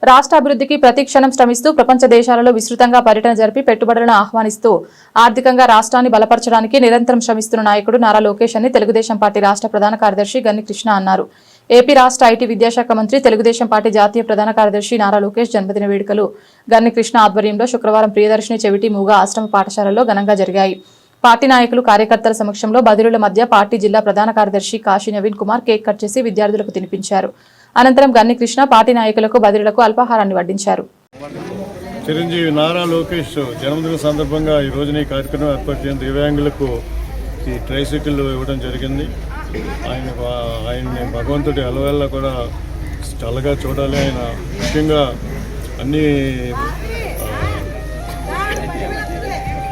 రాష్ట్ర అభివృద్ధికి ప్రతి క్షణం శ్రమిస్తూ ప్రపంచ దేశాలలో విస్తృతంగా పర్యటన జరిపి పెట్టుబడులను ఆహ్వానిస్తూ ఆర్థికంగా రాష్ట్రాన్ని బలపరచడానికి నిరంతరం శ్రమిస్తున్న నాయకుడు నారా లోకేష్ అని తెలుగుదేశం పార్టీ రాష్ట్ర ప్రధాన కార్యదర్శి గన్ని కృష్ణ అన్నారు. ఏపీ రాష్ట్ర ఐటీ విద్యాశాఖ మంత్రి, తెలుగుదేశం పార్టీ జాతీయ ప్రధాన కార్యదర్శి నారా లోకేష్ జన్మదిన వేడుకలు గన్ని కృష్ణ ఆధ్వర్యంలో శుక్రవారం ప్రియదర్శిని చెవిటి మూగ ఆశ్రమ పాఠశాలలో ఘనంగా జరిగాయి. పార్టీ నాయకులు, కార్యకర్తల సమక్షంలో బదిలీల మధ్య పార్టీ జిల్లా ప్రధాన కార్యదర్శి కాశీ నవీన్ కుమార్ కేక్ కట్ చేసి విద్యార్థులకు తినిపించారు. అనంతరం గన్ని కృష్ణ పార్టీ నాయకులకు, బదిలీలకు అల్పాహారాన్ని వడ్డించారు. చిరంజీవి నారా లోకేష్ జన్మదిన సందర్భంగా ఈ రోజున ఈ కార్యక్రమం ఏర్పాటు చేసిన దివ్యాంగులకు ఈ ట్రైసైకిల్ ఇవ్వడం జరిగింది. ఆయన్ని భగవంతుడి అలవల్ల కూడా చల్లగా చూడాలి. ఆయన ముఖ్యంగా అన్ని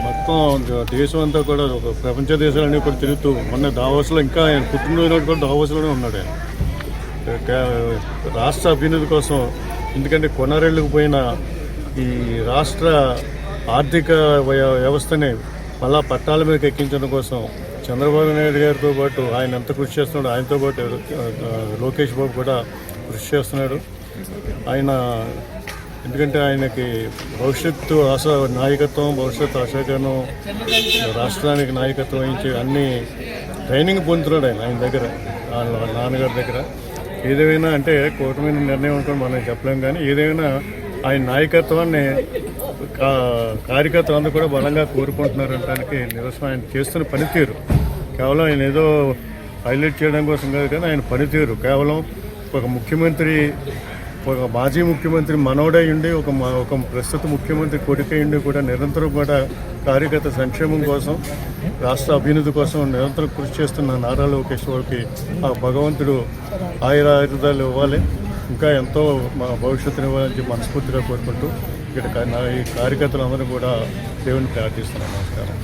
మొత్తం దేశం అంతా కూడా ఒక ప్రపంచ దేశాలన్నీ కూడా తిరుగుతూ మొన్న దావోస్లో, ఇంకా ఆయన పుట్టినరోజు కూడా దావోస్లోనే ఉన్నాడు. ఆయన రాష్ట్ర అభ్యున్నతి కోసం, ఎందుకంటే కొనరెళ్ళిపోయిన ఈ రాష్ట్ర ఆర్థిక వ్యవస్థని మళ్ళా పట్టాల మీదకి ఎక్కించడం కోసం చంద్రబాబు నాయుడు గారితో పాటు ఆయన ఎంత కృషి చేస్తున్నాడు, ఆయనతో పాటు లోకేష్ బాబు కూడా కృషి చేస్తున్నాడు. ఆయన ఎందుకంటే ఆయనకి భవిష్యత్తు నాయకత్వం, భవిష్యత్తు ఆశాకరణం, రాష్ట్రానికి నాయకత్వం వహించి అన్ని ట్రైనింగ్ పొందుతున్నాడు ఆయన దగ్గర, నాన్నగారి దగ్గర. ఏదేమైనా అంటే కూటమైన నిర్ణయం అనుకోని మనం చెప్పలేం, కానీ ఏదైనా ఆయన నాయకత్వాన్ని కార్యకర్తలు అందరూ కూడా బలంగా కోరుకుంటున్నారు అనడానికి నిరసన ఆయన చేస్తున్న పనితీరు. కేవలం ఆయన ఏదో హైలైట్ చేయడం కోసం కాదు, కానీ ఆయన పనితీరు కేవలం ఒక ముఖ్యమంత్రి, ఒక మాజీ ముఖ్యమంత్రి మనవడై ఉండి, ఒక ప్రస్తుత ముఖ్యమంత్రి కొడుకై ఉండి కూడా నిరంతరం కూడా కార్యకర్త సంక్షేమం కోసం, రాష్ట్ర అభ్యున్నతి కోసం నిరంతరం కృషి చేస్తున్న నారా లోకేష్ గారికి ఆ భగవంతుడు ఆయురాయుధాలు ఇవ్వాలి, ఇంకా ఎంతో మా భవిష్యత్తుని ఇవ్వాలని మనస్ఫూర్తిగా కోరుకుంటూ ఇక్కడ ఈ కార్యకర్తలందరూ కూడా దేవుని ప్రార్థిస్తున్నాను. నమస్కారం.